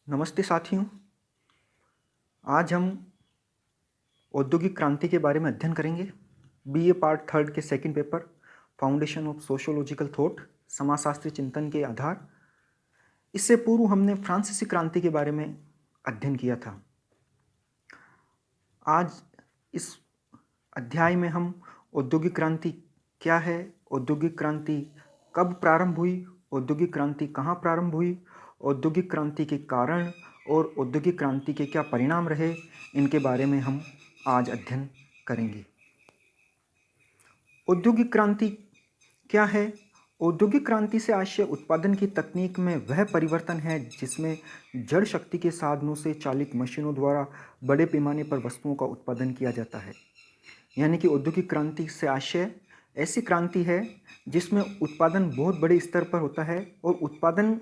नमस्ते साथियों। आज हम औद्योगिक क्रांति के बारे में अध्ययन करेंगे। बीए पार्ट थर्ड के second paper foundation of sociological thought, समाजशास्त्री चिंतन के आधार। इससे पूर्व हमने फ्रांसीसी क्रांति के बारे में अध्ययन किया था। आज इस अध्याय में हम औद्योगिक क्रांति क्या है, औद्योगिक क्रांति कब प्रारंभ हुई, औद्योगिक क्रांति कहाँ प्रारंभ हुई, औद्योगिक क्रांति के कारण और औद्योगिक क्रांति के क्या परिणाम रहे, इनके बारे में हम आज अध्ययन करेंगे। औद्योगिक क्रांति क्या है? औद्योगिक क्रांति से आशय उत्पादन की तकनीक में वह परिवर्तन है जिसमें जड़ शक्ति के साधनों से चालित मशीनों द्वारा बड़े पैमाने पर वस्तुओं का उत्पादन किया जाता है। यानी कि औद्योगिक क्रांति से आशय ऐसी क्रांति है जिसमें उत्पादन बहुत बड़े स्तर पर होता है और उत्पादन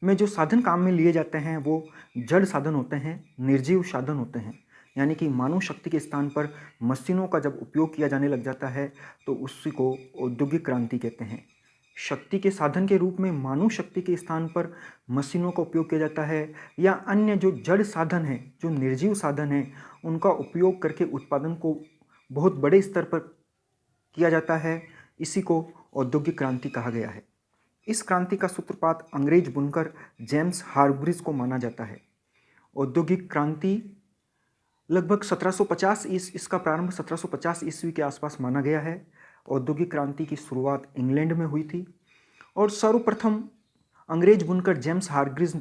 में जो साधन काम में लिए जाते हैं वो जड़ साधन होते हैं, निर्जीव साधन होते हैं। यानी कि मानव शक्ति के स्थान पर मशीनों का जब उपयोग किया जाने लग जाता है तो उसी को औद्योगिक क्रांति कहते हैं। शक्ति के साधन के रूप में मानव शक्ति के स्थान पर मशीनों का उपयोग किया जाता है या अन्य जो जड़ साधन हैं, जो निर्जीव साधन हैं, उनका उपयोग करके उत्पादन को बहुत बड़े स्तर पर किया जाता है। इसी को औद्योगिक क्रांति कहा गया है। इस क्रांति का सूत्रपात अंग्रेज बुनकर जेम्स हार्ग्रीव्स को माना जाता है। औद्योगिक क्रांति लगभग 1750 इसका प्रारंभ 1750 ईस्वी के आसपास माना गया है। औद्योगिक क्रांति की शुरुआत इंग्लैंड में हुई थी और सर्वप्रथम अंग्रेज बुनकर जेम्स हार्ग्रीव्स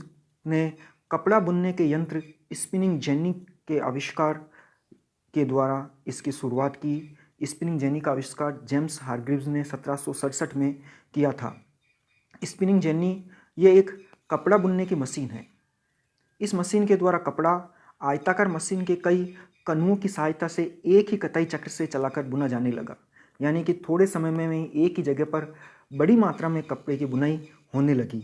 ने कपड़ा बुनने के यंत्र स्पिनिंग जेनी के आविष्कार के द्वारा इसकी शुरुआत की। स्पिनिंग जेनी का आविष्कार जेम्स हार्ग्रीव्स ने 1767 में किया था। स्पिनिंग जेनी ये एक कपड़ा बुनने की मशीन है। इस मशीन के द्वारा कपड़ा आयताकार मशीन के कई कनुओं की सहायता से एक ही कताई चक्र से चलाकर बुना जाने लगा। यानी कि थोड़े समय में एक ही जगह पर बड़ी मात्रा में कपड़े की बुनाई होने लगी।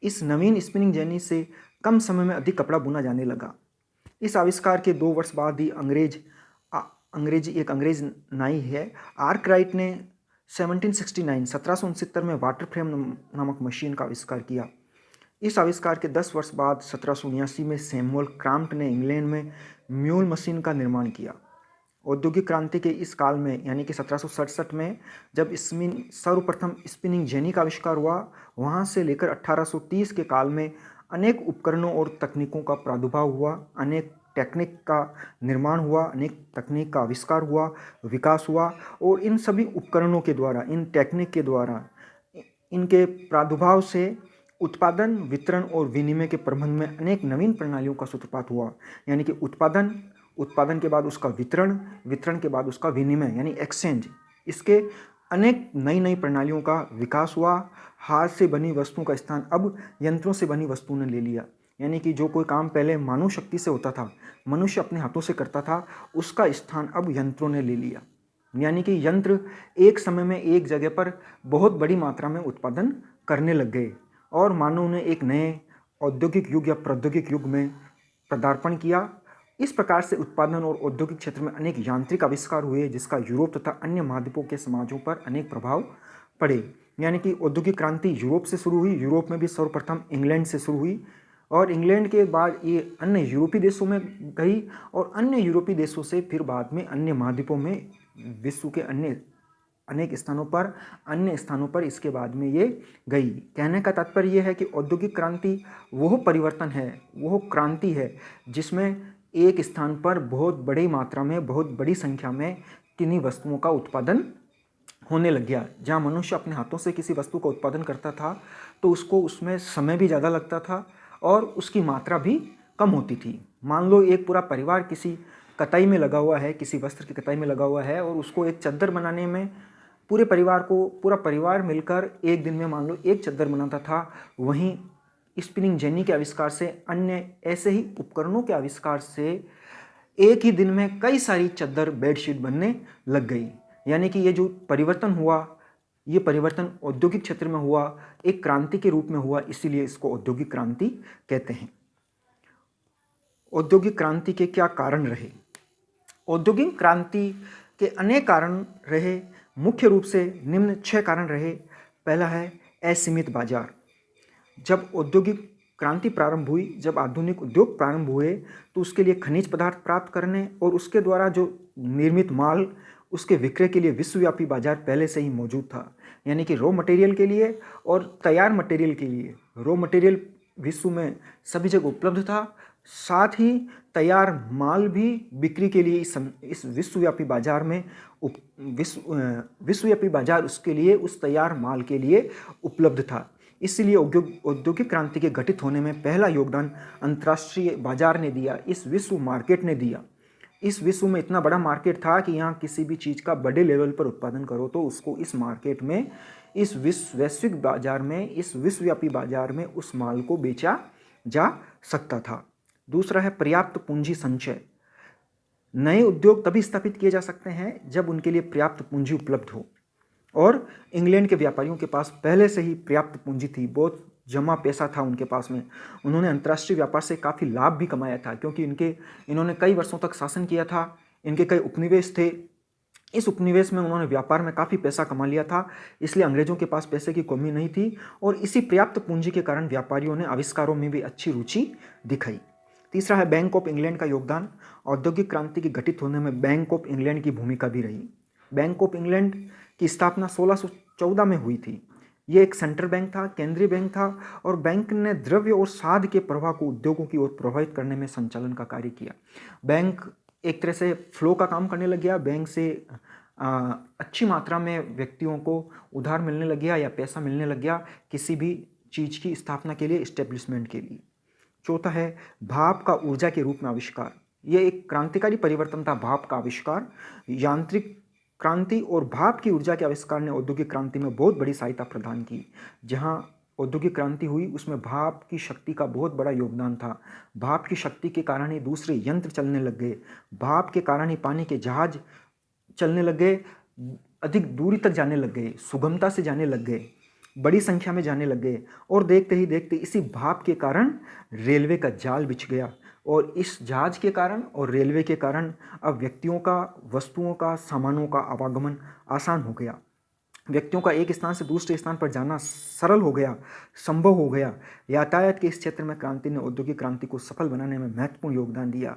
इस नवीन स्पिनिंग जेनी से कम समय में अधिक कपड़ा बुना जाने लगा। इस आविष्कार के 2 वर्ष बाद ही एक अंग्रेज नाई है आर्कराइट ने 1769 में वाटर फ्रेम नामक मशीन का आविष्कार किया। इस आविष्कार के 10 वर्ष बाद 1779 में सैमुअल क्रॉम्प्टन ने इंग्लैंड में म्यूल मशीन का निर्माण किया। औद्योगिक क्रांति के इस काल में यानी कि 1767 में जब सर्वप्रथम स्पिनिंग जेनी का आविष्कार हुआ, वहाँ से लेकर 1830 के काल में अनेक उपकरणों और तकनीकों का प्रादुर्भाव हुआ, अनेक टेक्निक का निर्माण हुआ, अनेक तकनीक का आविष्कार हुआ, विकास हुआ और इन सभी उपकरणों के द्वारा, इन टेक्निक के द्वारा, इनके प्रादुर्भाव से उत्पादन, वितरण और विनिमय के प्रबंधन में अनेक नवीन प्रणालियों का सूत्रपात हुआ। यानी कि उत्पादन के बाद उसका वितरण के बाद उसका विनिमय यानी एक्सचेंज, इसके अनेक नई प्रणालियों का विकास हुआ। हाथ से बनी वस्तुओं का स्थान अब यंत्रों से बनी वस्तुओं ने ले लिया। यानी कि जो कोई काम पहले मानव शक्ति से होता था, मनुष्य अपने हाथों से करता था, उसका स्थान अब यंत्रों ने ले लिया। यानी कि यंत्र एक समय में एक जगह पर बहुत बड़ी मात्रा में उत्पादन करने लग गए और मानव ने एक नए औद्योगिक युग या प्रौद्योगिक युग में पदार्पण किया। इस प्रकार से उत्पादन और औद्योगिक क्षेत्र में अनेक यांत्रिक आविष्कार हुए जिसका यूरोप तथा अन्य महाद्वीपों के समाजों पर अनेक प्रभाव पड़े। यानी कि औद्योगिक क्रांति यूरोप से शुरू हुई, यूरोप में भी सर्वप्रथम इंग्लैंड से शुरू हुई और इंग्लैंड के बाद ये अन्य यूरोपीय देशों में गई और अन्य यूरोपीय देशों से फिर बाद में अन्य महाद्वीपों में, विश्व के अनेक स्थानों पर इसके बाद में ये गई। कहने का तात्पर्य यह है कि औद्योगिक क्रांति वह परिवर्तन है, वह क्रांति है जिसमें एक स्थान पर बहुत बड़ी मात्रा में, बहुत बड़ी संख्या में किन्हीं वस्तुओं का उत्पादन होने लग गया। जहाँ मनुष्य अपने हाथों से किसी वस्तु का उत्पादन करता था तो उसको उसमें समय भी ज़्यादा लगता था और उसकी मात्रा भी कम होती थी। मान लो एक पूरा परिवार किसी कताई में लगा हुआ है, किसी वस्त्र की कताई में लगा हुआ है और उसको एक चद्दर बनाने में पूरा परिवार मिलकर एक दिन में मान लो एक चद्दर बनाता था। वहीं स्पिनिंग जेनी के आविष्कार से, अन्य ऐसे ही उपकरणों के आविष्कार से एक ही दिन में कई सारी चद्दर, बेडशीट बनने लग गई। यानी कि ये जो परिवर्तन हुआ, ये परिवर्तन औद्योगिक क्षेत्र में हुआ, एक क्रांति के रूप में हुआ, इसीलिए इसको औद्योगिक क्रांति कहते हैं। औद्योगिक क्रांति के क्या कारण रहे? औद्योगिक क्रांति के अनेक कारण रहे। मुख्य रूप से निम्न 6 कारण रहे। पहला है असीमित बाजार। जब औद्योगिक क्रांति प्रारंभ हुई, जब आधुनिक उद्योग प्रारंभ हुए, तो उसके लिए खनिज पदार्थ प्राप्त करने और उसके द्वारा जो निर्मित माल, उसके विक्रय के लिए विश्वव्यापी बाजार पहले से ही मौजूद था। यानी कि रॉ मटेरियल के लिए और तैयार मटेरियल के लिए। रॉ मटेरियल विश्व में सभी जगह उपलब्ध था, साथ ही तैयार माल भी बिक्री के लिए इस विश्वव्यापी बाजार में विश्वव्यापी बाजार उसके लिए, उस तैयार माल के लिए उपलब्ध था। इसलिए औद्योगिक क्रांति के घटित होने में पहला योगदान अंतर्राष्ट्रीय बाजार ने दिया, इस विश्व मार्केट ने दिया। इस विश्व में इतना बड़ा मार्केट था कि यहाँ किसी भी चीज़ का बड़े लेवल पर उत्पादन करो तो उसको इस मार्केट में, इस वैश्विक बाजार में, इस विश्वव्यापी बाजार में उस माल को बेचा जा सकता था। दूसरा है पर्याप्त पूंजी संचय। नए उद्योग तभी स्थापित किए जा सकते हैं जब उनके लिए पर्याप्त पूंजी उपलब्ध हो, और इंग्लैंड के व्यापारियों के पास पहले से ही पर्याप्त पूंजी थी, बहुत जमा पैसा था उनके पास में। उन्होंने अंतर्राष्ट्रीय व्यापार से काफ़ी लाभ भी कमाया था, क्योंकि इन्होंने कई वर्षों तक शासन किया था, इनके कई उपनिवेश थे। इस उपनिवेश में उन्होंने व्यापार में काफ़ी पैसा कमा लिया था, इसलिए अंग्रेजों के पास पैसे की कमी नहीं थी, और इसी पर्याप्त पूंजी के कारण व्यापारियों ने आविष्कारों में भी अच्छी रुचि दिखाई। तीसरा है बैंक ऑफ इंग्लैंड का योगदान। औद्योगिक क्रांति के घटित होने में बैंक ऑफ इंग्लैंड की भूमिका भी रही। बैंक ऑफ इंग्लैंड की स्थापना 1614 में हुई थी। ये एक सेंट्रल बैंक था, केंद्रीय बैंक था, और बैंक ने द्रव्य और साध के प्रवाह को उद्योगों की ओर प्रभावित करने में संचालन का कार्य किया। बैंक एक तरह से फ्लो का काम करने लग गया। बैंक से अच्छी मात्रा में व्यक्तियों को उधार मिलने लग गया या पैसा मिलने लग गया किसी भी चीज़ की स्थापना के लिए, इस्टेब्लिशमेंट के लिए। चौथा है भाप का ऊर्जा के रूप में आविष्कार। ये एक क्रांतिकारी परिवर्तन था, भाप का आविष्कार। यांत्रिक क्रांति और भाप की ऊर्जा के आविष्कार ने औद्योगिक क्रांति में बहुत बड़ी सहायता प्रदान की। जहाँ औद्योगिक क्रांति हुई उसमें भाप की शक्ति का बहुत बड़ा योगदान था। भाप की शक्ति के कारण ही दूसरे यंत्र चलने लग गए, भाप के कारण ही पानी के जहाज चलने लग गए, अधिक दूरी तक जाने लग गए, सुगमता से जाने लग गए, बड़ी संख्या में जाने लग गए, और देखते ही देखते इसी भाप के कारण रेलवे का जाल बिछ गया, और इस जहाज के कारण और रेलवे के कारण अब व्यक्तियों का, वस्तुओं का, सामानों का आवागमन आसान हो गया। व्यक्तियों का एक स्थान से दूसरे स्थान पर जाना सरल हो गया, संभव हो गया। यातायात के इस क्षेत्र में क्रांति ने औद्योगिक क्रांति को सफल बनाने में महत्वपूर्ण योगदान दिया।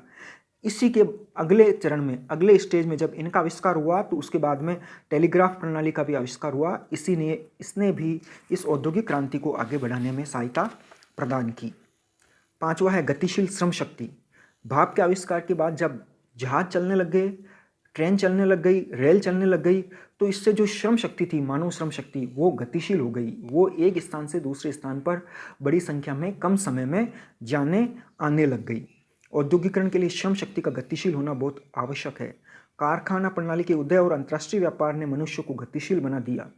इसी के अगले चरण में, अगले स्टेज में जब इनका आविष्कार हुआ तो उसके बाद में टेलीग्राफ प्रणाली का भी आविष्कार हुआ। इसने भी इस औद्योगिक क्रांति को आगे बढ़ाने में सहायता प्रदान की। पांचवा है गतिशील श्रम शक्ति। भाप के आविष्कार के बाद जब जहाज चलने लग गए, ट्रेन चलने लग गई, रेल चलने लग गई, तो इससे जो श्रम शक्ति थी, मानव श्रम शक्ति, वो गतिशील हो गई। वो एक स्थान से दूसरे स्थान पर बड़ी संख्या में कम समय में जाने आने लग गई। औद्योगिकरण के लिए श्रम शक्ति का गतिशील होना बहुत आवश्यक है। कारखाना प्रणाली के उदय और अंतर्राष्ट्रीय व्यापार ने मनुष्य को गतिशील बना दिया।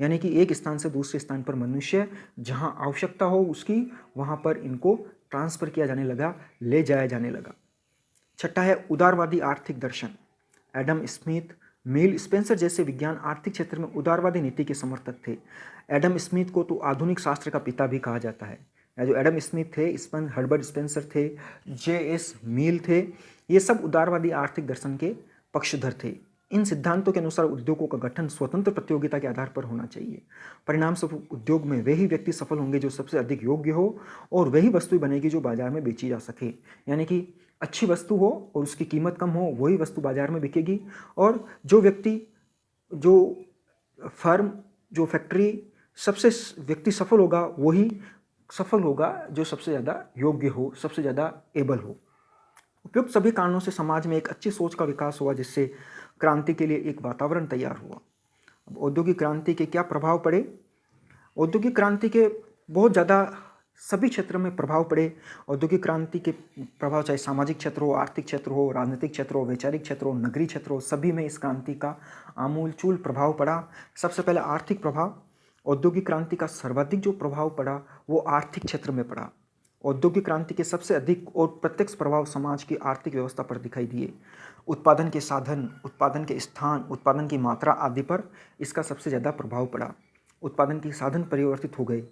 यानी कि एक स्थान से दूसरे स्थान पर मनुष्य जहाँ आवश्यकता हो उसकी, वहाँ पर इनको ट्रांसफर किया जाने लगा, ले जाया जाने लगा। छठा है उदारवादी आर्थिक दर्शन। एडम स्मिथ, मील स्पेंसर जैसे विज्ञान आर्थिक क्षेत्र में उदारवादी नीति के समर्थक थे। एडम स्मिथ को तो आधुनिक शास्त्र का पिता भी कहा जाता है। जो एडम स्मिथ थे, हर्बर्ट स्पेंसर थे, J.S. मील थे, ये सब उदारवादी आर्थिक दर्शन के पक्षधर थे। इन सिद्धांतों के अनुसार उद्योगों का गठन स्वतंत्र प्रतियोगिता के आधार पर होना चाहिए। परिणाम स्वरूप उद्योग में वही व्यक्ति सफल होंगे जो सबसे अधिक योग्य हो, और वही वस्तु बनेगी जो बाजार में बेची जा सके। यानी कि अच्छी वस्तु हो और उसकी कीमत कम हो, वही वस्तु बाजार में बिकेगी, और जो व्यक्ति, जो फर्म, जो फैक्ट्री, सबसे व्यक्ति सफल होगा वही सफल होगा जो सबसे ज़्यादा योग्य हो, सबसे ज़्यादा एबल हो। उपयुक्त सभी कारणों से समाज में एक अच्छी सोच का विकास हुआ, जिससे क्रांति के लिए एक वातावरण तैयार हुआ। अब औद्योगिक क्रांति के क्या प्रभाव पड़े? औद्योगिक क्रांति के बहुत ज़्यादा सभी क्षेत्र में प्रभाव पड़े। औद्योगिक क्रांति के प्रभाव चाहे सामाजिक क्षेत्र हो, आर्थिक क्षेत्र हो, राजनीतिक क्षेत्र हो, वैचारिक क्षेत्र हो, नगरीय क्षेत्र हो, सभी में इस क्रांति का आमूलचूल प्रभाव पड़ा। सबसे पहले आर्थिक प्रभाव। औद्योगिक क्रांति का सर्वाधिक जो प्रभाव पड़ा वो आर्थिक क्षेत्र में पड़ा। औद्योगिक क्रांति के सबसे अधिक और प्रत्यक्ष प्रभाव समाज की आर्थिक व्यवस्था पर दिखाई दिए। उत्पादन के साधन, उत्पादन के स्थान, उत्पादन की मात्रा आदि पर इसका सबसे ज़्यादा प्रभाव पड़ा। उत्पादन के साधन परिवर्तित हो गए।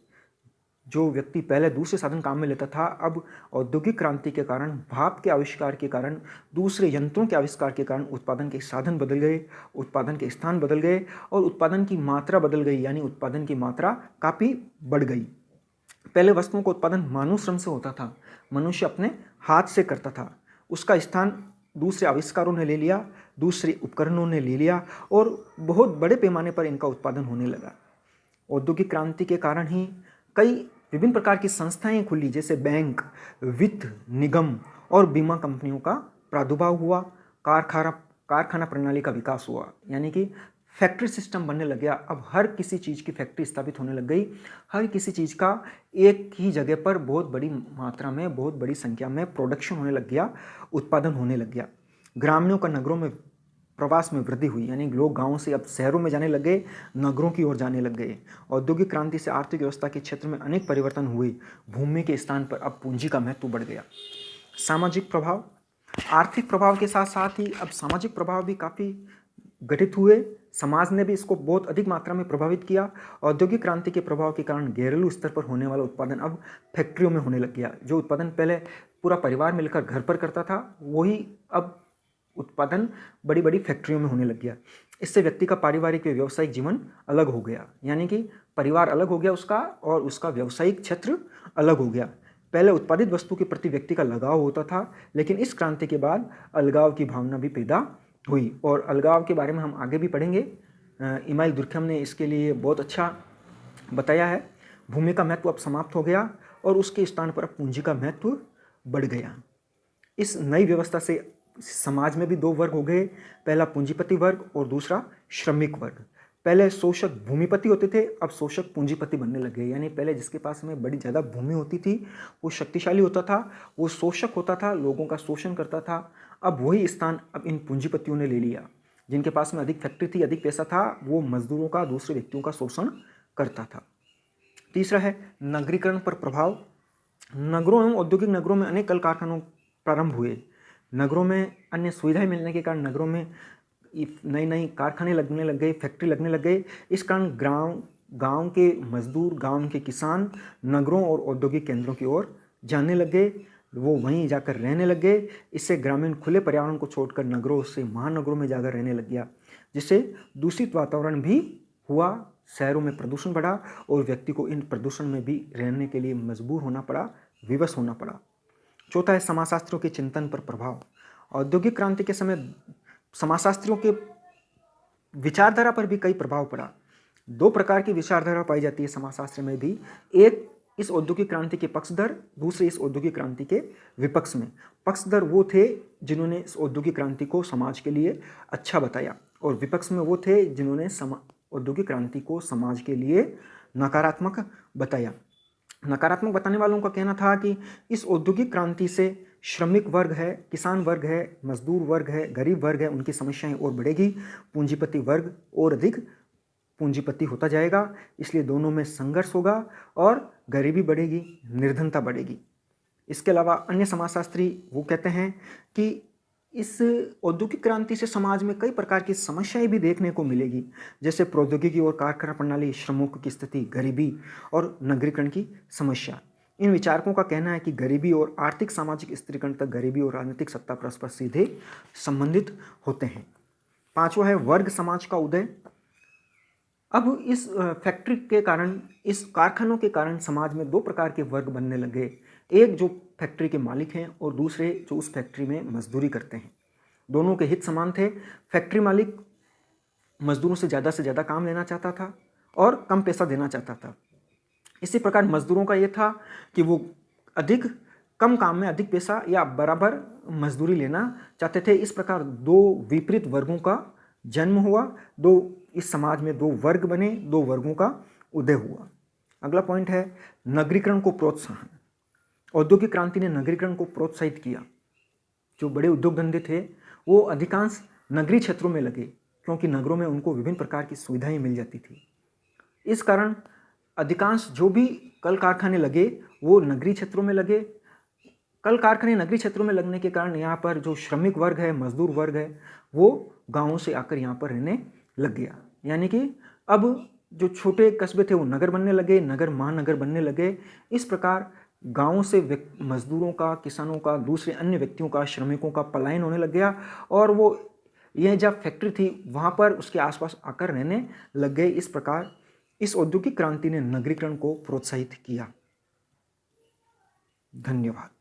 जो व्यक्ति पहले दूसरे साधन काम में लेता था, अब औद्योगिक क्रांति के कारण, भाप के आविष्कार के कारण, दूसरे यंत्रों के आविष्कार के कारण उत्पादन के साधन बदल गए, उत्पादन के स्थान बदल गए, और उत्पादन की मात्रा बदल गई। यानी उत्पादन की मात्रा काफ़ी बढ़ गई। पहले वस्तुओं का उत्पादन मानव श्रम से होता था, मनुष्य अपने हाथ से करता था। उसका स्थान दूसरे आविष्कारों ने ले लिया, दूसरे उपकरणों ने ले लिया और बहुत बड़े पैमाने पर इनका उत्पादन होने लगा। औद्योगिक क्रांति के कारण ही कई विभिन्न प्रकार की संस्थाएं खुली, जैसे बैंक, वित्त निगम और बीमा कंपनियों का प्रादुर्भाव हुआ। कारखाना प्रणाली का विकास हुआ, यानी कि फैक्ट्री सिस्टम बनने लग गया। अब हर किसी चीज़ की फैक्ट्री स्थापित होने लग गई। हर किसी चीज़ का एक ही जगह पर बहुत बड़ी मात्रा में, बहुत बड़ी संख्या में प्रोडक्शन होने लग गया, उत्पादन होने लग गया। ग्रामीणों का नगरों में प्रवास में वृद्धि हुई, यानी लोग गांवों से अब शहरों में जाने लग गए, नगरों की ओर जाने लग गए। औद्योगिक क्रांति से आर्थिक व्यवस्था के क्षेत्र में अनेक परिवर्तन हुए। भूमि के स्थान पर अब पूंजी का महत्व बढ़ गया। सामाजिक प्रभाव, आर्थिक प्रभाव के साथ साथ ही अब सामाजिक प्रभाव भी काफ़ी गठित हुए। समाज ने भी इसको बहुत अधिक मात्रा में प्रभावित किया। औद्योगिक क्रांति के प्रभाव के कारण घरेलू स्तर पर होने वाला उत्पादन अब फैक्ट्रियों में होने लग गया। जो उत्पादन पहले पूरा परिवार मिलकर घर पर करता था, वही अब उत्पादन बड़ी बड़ी फैक्ट्रियों में होने लग गया। इससे व्यक्ति का पारिवारिक व व्यावसायिक जीवन अलग हो गया, यानी कि परिवार अलग हो गया उसका और उसका व्यावसायिक क्षेत्र अलग हो गया। पहले उत्पादित वस्तु के प्रति व्यक्ति का लगाव होता था, लेकिन इस क्रांति के बाद अलगाव की भावना भी पैदा हुई और अलगाव के बारे में हम आगे भी पढ़ेंगे। इमाइल दुर्कहेम ने इसके लिए बहुत अच्छा बताया है। भूमि का महत्व अब समाप्त हो गया और उसके स्थान पर अब पूंजी का महत्व बढ़ गया। इस नई व्यवस्था से समाज में भी दो वर्ग हो गए, पहला पूंजीपति वर्ग और दूसरा श्रमिक वर्ग। पहले शोषक भूमिपति होते थे, अब शोषक पूंजीपति बनने लगे। यानी पहले जिसके पास में बड़ी ज़्यादा भूमि होती थी वो शक्तिशाली होता था, वो शोषक होता था, लोगों का शोषण करता था। अब वही स्थान अब इन पूंजीपतियों ने ले लिया। जिनके पास में अधिक फैक्ट्री थी, अधिक पैसा था, वो मजदूरों का, दूसरे व्यक्तियों का शोषण करता था। तीसरा है नगरीकरण पर प्रभाव। नगरों एवं औद्योगिक नगरों में अनेक कल कारखानों प्रारंभ हुए। नगरों में अन्य सुविधाएं मिलने के कारण नगरों में नई नई कारखाने लगने लग गए, फैक्ट्री लगने लग गए। इस कारण गांव के मजदूर, गांव के किसान नगरों और औद्योगिक केंद्रों की ओर जाने लग गए, वो वहीं जाकर रहने लग गए। इससे ग्रामीण खुले पर्यावरण को छोड़कर नगरों से महानगरों में जाकर रहने लग गया, जिससे दूषित वातावरण भी हुआ, शहरों में प्रदूषण बढ़ा और व्यक्ति को इन प्रदूषण में भी रहने के लिए मजबूर होना पड़ा, विवश होना पड़ा। चौथा है समाजशास्त्रियों के चिंतन पर प्रभाव। औद्योगिक क्रांति के समय समाजशास्त्रियों के विचारधारा पर भी कई प्रभाव पड़ा। दो प्रकार की विचारधारा पाई जाती है समाजशास्त्र में भी, एक इस औद्योगिक क्रांति के पक्षधर, दूसरे इस औद्योगिक क्रांति के विपक्ष में। पक्षधर वो थे जिन्होंने इस औद्योगिक क्रांति को समाज के लिए अच्छा बताया और विपक्ष में वो थे जिन्होंने औद्योगिक क्रांति को समाज के लिए नकारात्मक बताया। नकारात्मक बताने वालों का कहना था कि इस औद्योगिक क्रांति से श्रमिक वर्ग है, किसान वर्ग है, मजदूर वर्ग है, गरीब वर्ग है, उनकी समस्याएं और बढ़ेगी, पूंजीपति वर्ग और अधिक पूंजीपति होता जाएगा, इसलिए दोनों में संघर्ष होगा और गरीबी बढ़ेगी, निर्धनता बढ़ेगी। इसके अलावा अन्य समाजशास्त्री वो कहते हैं कि इस औद्योगिक क्रांति से समाज में कई प्रकार की समस्याएं भी देखने को मिलेगी, जैसे प्रौद्योगिकी और कारखाना प्रणाली, श्रमिकों की स्थिति, गरीबी और नगरीकरण की समस्या। इन विचारकों का कहना है कि गरीबी और आर्थिक सामाजिक स्थिरीकरण तक गरीबी और राजनीतिक सत्ता परस्पर सीधे संबंधित होते हैं। पांचवा है वर्ग समाज का उदय। अब इस फैक्ट्री के कारण, इस कारखानों के कारण समाज में दो प्रकार के वर्ग बनने लगे। एक जो फैक्ट्री के मालिक हैं और दूसरे जो उस फैक्ट्री में मजदूरी करते हैं। दोनों के हित समान थे। फैक्ट्री मालिक मजदूरों से ज़्यादा काम लेना चाहता था और कम पैसा देना चाहता था। इसी प्रकार मजदूरों का ये था कि वो अधिक कम काम में अधिक पैसा या बराबर मजदूरी लेना चाहते थे। इस प्रकार दो विपरीत वर्गों का जन्म हुआ, इस समाज में दो वर्ग बने, दो वर्गों का उदय हुआ। अगला पॉइंट है नगरीकरण को प्रोत्साहन। औद्योगिक क्रांति ने नगरीकरण को प्रोत्साहित किया। जो बड़े उद्योग धंधे थे वो अधिकांश नगरीय क्षेत्रों में लगे, क्योंकि नगरों में उनको विभिन्न प्रकार की सुविधाएं मिल जाती थी। इस कारण अधिकांश जो भी कल कारखाने लगे वो नगरीय क्षेत्रों में लगे। कल कारखाने नगरीय क्षेत्रों में लगने के कारण यहाँ पर जो श्रमिक वर्ग है, मजदूर वर्ग है, वो गाँवों से आकर यहाँ पर रहने लग गया। यानी कि अब जो छोटे कस्बे थे वो नगर बनने लगे, नगर महानगर बनने लगे। इस प्रकार गाँवों से मजदूरों का, किसानों का, दूसरे अन्य व्यक्तियों का, श्रमिकों का पलायन होने लग गया और वो यह जब फैक्ट्री थी वहाँ पर उसके आसपास आकर रहने लग गए। इस प्रकार इस औद्योगिक क्रांति ने नगरीकरण को प्रोत्साहित किया। धन्यवाद।